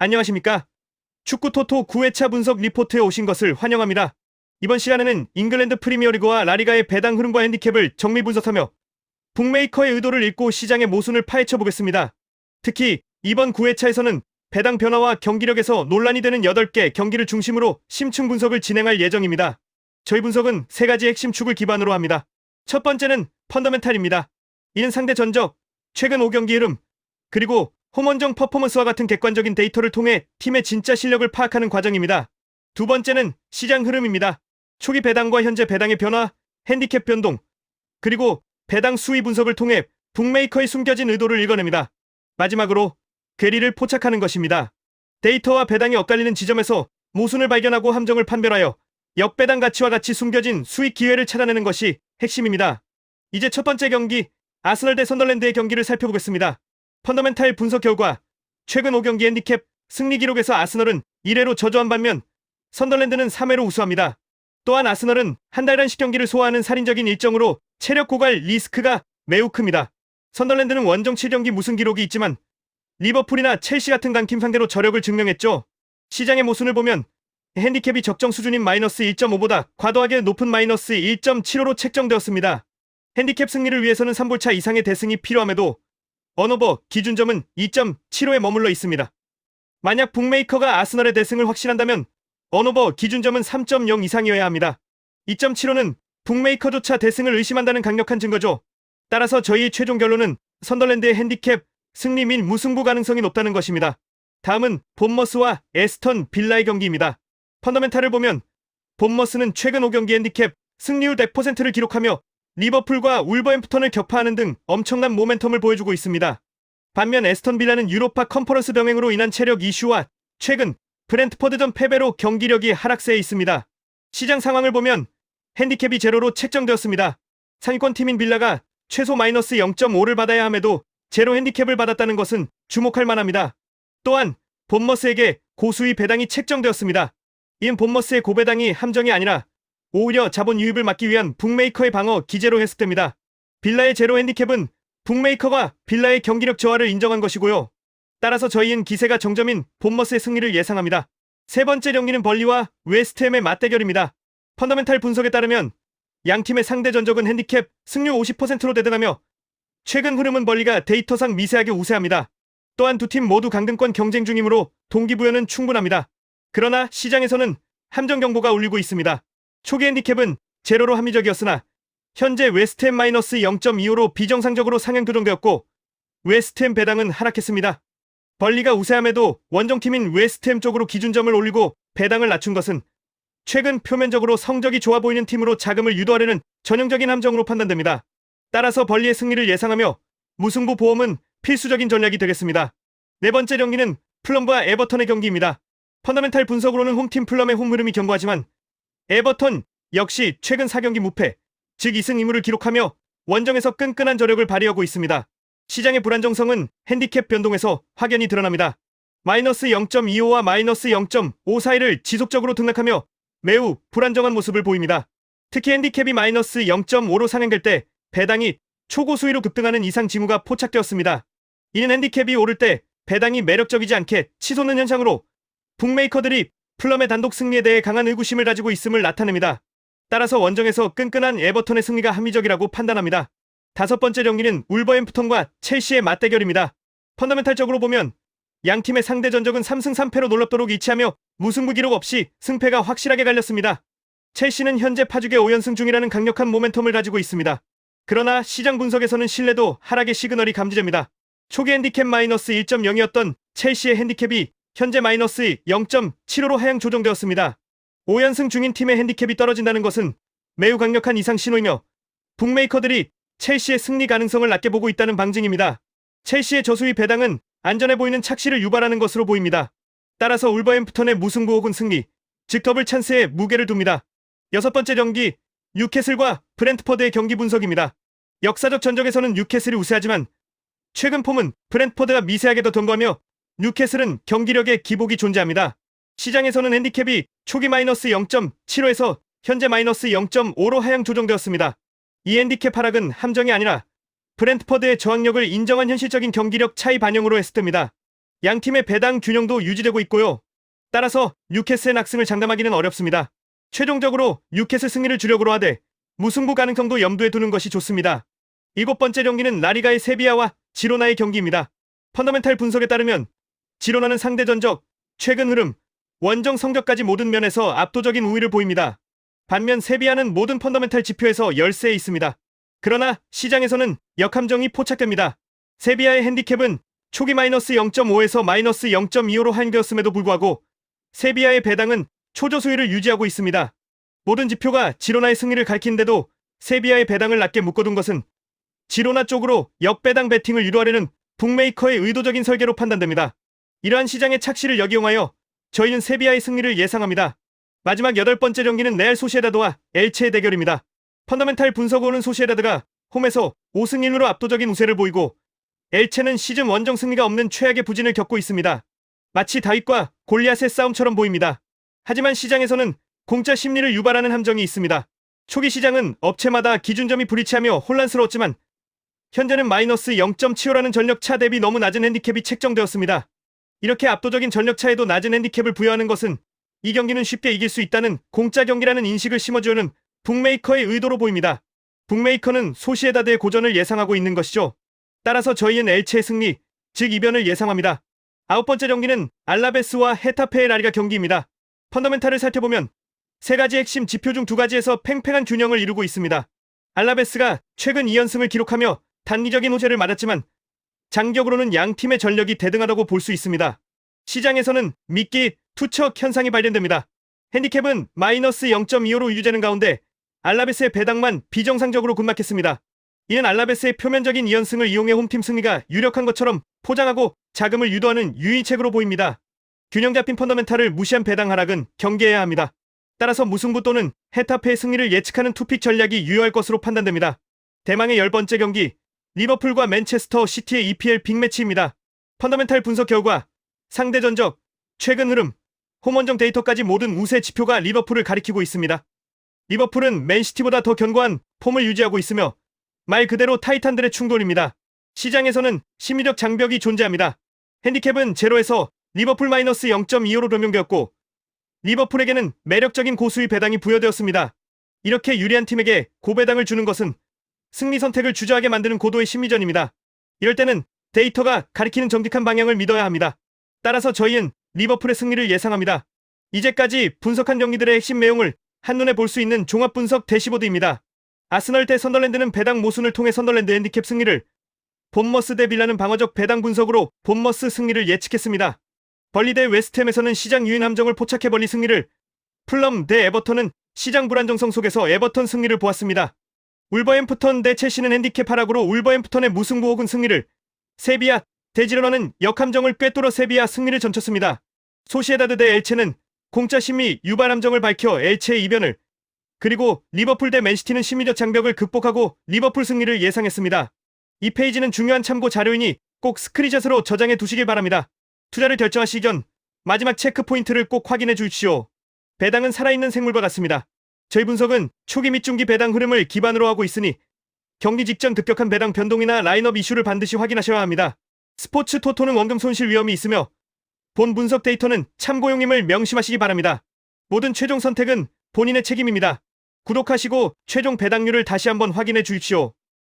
안녕하십니까? 축구 토토 9회차 분석 리포트에 오신 것을 환영합니다. 이번 시간에는 잉글랜드 프리미어리그와 라리가의 배당 흐름과 핸디캡을 정밀 분석하며 북메이커의 의도를 읽고 시장의 모순을 파헤쳐 보겠습니다. 특히 이번 9회차에서는 배당 변화와 경기력에서 논란이 되는 8개 경기를 중심으로 심층 분석을 진행할 예정입니다. 저희 분석은 3가지 핵심 축을 기반으로 합니다. 첫 번째는 펀더멘탈입니다. 이는 상대 전적, 최근 5경기 흐름, 그리고 홈원정 퍼포먼스와 같은 객관적인 데이터를 통해 팀의 진짜 실력을 파악하는 과정입니다. 두 번째는 시장 흐름입니다. 초기 배당과 현재 배당의 변화, 핸디캡 변동, 그리고 배당 수위 분석을 통해 북메이커의 숨겨진 의도를 읽어냅니다. 마지막으로 괴리를 포착하는 것입니다. 데이터와 배당이 엇갈리는 지점에서 모순을 발견하고 함정을 판별하여 역배당 가치와 같이 숨겨진 수익 기회를 찾아내는 것이 핵심입니다. 이제 첫 번째 경기, 아스널 대 선덜랜드의 경기를 살펴보겠습니다. 펀더멘탈 분석 결과 최근 5경기 핸디캡 승리 기록에서 아스널은 1회로 저조한 반면 선덜랜드는 3회로 우수합니다. 또한 아스널은 한 달간씩 경기를 소화하는 살인적인 일정으로 체력 고갈 리스크가 매우 큽니다. 선덜랜드는 원정 7경기 무승 기록이 있지만 리버풀이나 첼시 같은 강팀 상대로 저력을 증명했죠. 시장의 모순을 보면 핸디캡이 적정 수준인 마이너스 1.5보다 과도하게 높은 마이너스 1.75로 책정되었습니다. 핸디캡 승리를 위해서는 3볼차 이상의 대승이 필요함에도 언오버 기준점은 2.75에 머물러 있습니다. 만약 북메이커가 아스널의 대승을 확신한다면 언오버 기준점은 3.0 이상이어야 합니다. 2.75는 북메이커조차 대승을 의심한다는 강력한 증거죠. 따라서 저희의 최종 결론은 선덜랜드의 핸디캡 승리 및 무승부 가능성이 높다는 것입니다. 다음은 본머스와 에스턴 빌라의 경기입니다. 펀더멘탈을 보면 본머스는 최근 5경기 핸디캡 승리율 100%를 기록하며 리버풀과 울버햄프턴을 격파하는 등 엄청난 모멘텀을 보여주고 있습니다. 반면 에스턴 빌라는 유로파 컨퍼런스 병행으로 인한 체력 이슈와 최근 브렌트퍼드전 패배로 경기력이 하락세에 있습니다. 시장 상황을 보면 핸디캡이 제로로 책정되었습니다. 상위권 팀인 빌라가 최소 마이너스 0.5를 받아야 함에도 제로 핸디캡을 받았다는 것은 주목할 만합니다. 또한 본머스에게 고수위 배당이 책정되었습니다. 이는 본머스의 고배당이 함정이 아니라 오히려 자본 유입을 막기 위한 북메이커의 방어 기제로 해석됩니다. 빌라의 제로 핸디캡은 북메이커가 빌라의 경기력 저하를 인정한 것이고요. 따라서 저희는 기세가 정점인 본머스의 승리를 예상합니다. 세 번째 경기는 벌리와 웨스트햄의 맞대결입니다. 펀더멘탈 분석에 따르면 양팀의 상대 전적은 핸디캡 승률 50%로 대등하며 최근 흐름은 벌리가 데이터상 미세하게 우세합니다. 또한 두 팀 모두 강등권 경쟁 중이므로 동기부여는 충분합니다. 그러나 시장에서는 함정 경보가 울리고 있습니다. 초기 핸디캡은 제로로 합리적이었으나 현재 웨스트햄 마이너스 0.25로 비정상적으로 상향 조정되었고 웨스트햄 배당은 하락했습니다. 벌리가 우세함에도 원정팀인 웨스트햄 쪽으로 기준점을 올리고 배당을 낮춘 것은 최근 표면적으로 성적이 좋아 보이는 팀으로 자금을 유도하려는 전형적인 함정으로 판단됩니다. 따라서 벌리의 승리를 예상하며 무승부 보험은 필수적인 전략이 되겠습니다. 네 번째 경기는 플럼과 에버턴의 경기입니다. 펀더멘탈 분석으로는 홈팀 플럼의 홈 흐름이 견고하지만 에버턴 역시 최근 4경기 무패, 즉 2승 2무를 기록하며 원정에서 끈끈한 저력을 발휘하고 있습니다. 시장의 불안정성은 핸디캡 변동에서 확연히 드러납니다. 마이너스 0.25와 마이너스 0.5 사이를 지속적으로 등락하며 매우 불안정한 모습을 보입니다. 특히 핸디캡이 마이너스 0.5로 상향될 때 배당이 초고수위로 급등하는 이상 징후가 포착되었습니다. 이는 핸디캡이 오를 때 배당이 매력적이지 않게 치솟는 현상으로 북메이커들이 플럼의 단독 승리에 대해 강한 의구심을 가지고 있음을 나타냅니다. 따라서 원정에서 끈끈한 에버턴의 승리가 합리적이라고 판단합니다. 다섯 번째 경기는 울버햄프턴과 첼시의 맞대결입니다. 펀더멘탈적으로 보면 양팀의 상대 전적은 3승 3패로 놀랍도록 일치하며 무승부 기록 없이 승패가 확실하게 갈렸습니다. 첼시는 현재 파죽의 5연승 중이라는 강력한 모멘텀을 가지고 있습니다. 그러나 시장 분석에서는 신뢰도 하락의 시그널이 감지됩니다. 초기 핸디캡 마이너스 1.0이었던 첼시의 핸디캡이 현재 마이너스 0.75로 하향 조정되었습니다. 5연승 중인 팀의 핸디캡이 떨어진다는 것은 매우 강력한 이상 신호이며 북메이커들이 첼시의 승리 가능성을 낮게 보고 있다는 방증입니다. 첼시의 저수위 배당은 안전해 보이는 착시를 유발하는 것으로 보입니다. 따라서 울버햄프턴의 무승부 혹은 승리, 즉 더블 찬스에 무게를 둡니다. 여섯 번째 경기, 뉴캐슬과 브렌트퍼드의 경기 분석입니다. 역사적 전적에서는 뉴캐슬이 우세하지만 최근 폼은 브렌트퍼드가 미세하게 더 견고하며 뉴캐슬은 경기력에 기복이 존재합니다. 시장에서는 핸디캡이 초기 마이너스 0.75에서 현재 마이너스 0.5로 하향 조정되었습니다. 이 핸디캡 하락은 함정이 아니라 브렌트퍼드의 저항력을 인정한 현실적인 경기력 차이 반영으로 해석됩니다. 양팀의 배당 균형도 유지되고 있고요. 따라서 뉴캐슬의 낙승을 장담하기는 어렵습니다. 최종적으로 뉴캐슬 승리를 주력으로 하되 무승부 가능성도 염두에 두는 것이 좋습니다. 7번째 경기는 라리가의 세비야와 지로나의 경기입니다. 펀더멘탈 분석에 따르면 지로나는 상대 전적, 최근 흐름, 원정 성적까지 모든 면에서 압도적인 우위를 보입니다. 반면 세비야는 모든 펀더멘탈 지표에서 열세에 있습니다. 그러나 시장에서는 역함정이 포착됩니다. 세비야의 핸디캡은 초기 마이너스 0.5에서 마이너스 0.25로 한계였음에도 불구하고 세비야의 배당은 초조 수위를 유지하고 있습니다. 모든 지표가 지로나의 승리를 가리키는데도 세비야의 배당을 낮게 묶어둔 것은 지로나 쪽으로 역배당 배팅을 유도하려는 북메이커의 의도적인 설계로 판단됩니다. 이러한 시장의 착시를 역이용하여 저희는 세비야의 승리를 예상합니다. 마지막 8번째 경기는 레알 소시에다드와 엘체의 대결입니다. 펀더멘탈 분석으로는 소시에다드가 홈에서 5승 1무로 압도적인 우세를 보이고 엘체는 시즌 원정 승리가 없는 최악의 부진을 겪고 있습니다. 마치 다윗과 골리앗의 싸움처럼 보입니다. 하지만 시장에서는 공짜 심리를 유발하는 함정이 있습니다. 초기 시장은 업체마다 기준점이 불일치하며 혼란스러웠지만 현재는 마이너스 0.75라는 전력차 대비 너무 낮은 핸디캡이 책정되었습니다. 이렇게 압도적인 전력차에도 낮은 핸디캡을 부여하는 것은 이 경기는 쉽게 이길 수 있다는 공짜 경기라는 인식을 심어주는 북메이커의 의도로 보입니다. 북메이커는 소시에다드의 고전을 예상하고 있는 것이죠. 따라서 저희는 엘체의 승리, 즉 이변을 예상합니다. 9번째 경기는 알라베스와 헤타페의 라리가 경기입니다. 펀더멘탈을 살펴보면 3가지 핵심 지표 중 2가지에서 팽팽한 균형을 이루고 있습니다. 알라베스가 최근 2연승을 기록하며 단기적인 호재를 맞았지만 장기적으로는 양 팀의 전력이 대등하다고 볼 수 있습니다. 시장에서는 미끼, 투척 현상이 발견됩니다. 핸디캡은 마이너스 0.25로 유지되는 가운데 알라베스의 배당만 비정상적으로 급락했습니다. 이는 알라베스의 표면적인 2연승을 이용해 홈팀 승리가 유력한 것처럼 포장하고 자금을 유도하는 유의책으로 보입니다. 균형 잡힌 펀더멘탈을 무시한 배당 하락은 경계해야 합니다. 따라서 무승부 또는 헤타페의 승리를 예측하는 투픽 전략이 유효할 것으로 판단됩니다. 대망의 10번째 경기, 리버풀과 맨체스터 시티의 EPL 빅매치입니다. 펀더멘탈 분석 결과, 상대 전적, 최근 흐름, 홈원정 데이터까지 모든 우세 지표가 리버풀을 가리키고 있습니다. 리버풀은 맨시티보다 더 견고한 폼을 유지하고 있으며 말 그대로 타이탄들의 충돌입니다. 시장에서는 심리적 장벽이 존재합니다. 핸디캡은 제로에서 리버풀 마이너스 0.25로 변경되었고 리버풀에게는 매력적인 고수의 배당이 부여되었습니다. 이렇게 유리한 팀에게 고배당을 주는 것은 승리 선택을 주저하게 만드는 고도의 심리전입니다. 이럴 때는 데이터가 가리키는 정직한 방향을 믿어야 합니다. 따라서 저희는 리버풀의 승리를 예상합니다. 이제까지 분석한 경기들의 핵심 내용을 한눈에 볼 수 있는 종합 분석 대시보드입니다. 아스널 대 선더랜드는 배당 모순을 통해 선더랜드 핸디캡 승리를, 본머스 대 빌라는 방어적 배당 분석으로 본머스 승리를 예측했습니다. 벌리 대 웨스트햄에서는 시장 유인 함정을 포착해 벌리 승리를, 풀럼 대 에버턴은 시장 불안정성 속에서 에버턴 승리를 보았습니다. 울버햄프턴 대 첼시는 핸디캡 하락으로 울버햄프턴의 무승부 혹은 승리를, 세비야 대 지로나는 역함정을 꿰뚫어 세비야 승리를 전쳤습니다. 소시에다드 대 엘체는 공짜 심리 유발 함정을 밝혀 엘체의 이변을, 그리고 리버풀 대 맨시티는 심리적 장벽을 극복하고 리버풀 승리를 예상했습니다. 이 페이지는 중요한 참고 자료이니 꼭 스크린샷으로 저장해 두시길 바랍니다. 투자를 결정하시기 전 마지막 체크 포인트를 꼭 확인해 주십시오. 배당은 살아있는 생물과 같습니다. 저희 분석은 초기 및 중기 배당 흐름을 기반으로 하고 있으니 경기 직전 급격한 배당 변동이나 라인업 이슈를 반드시 확인하셔야 합니다. 스포츠 토토는 원금 손실 위험이 있으며 본 분석 데이터는 참고용임을 명심하시기 바랍니다. 모든 최종 선택은 본인의 책임입니다. 구독하시고 최종 배당률을 다시 한번 확인해 주십시오.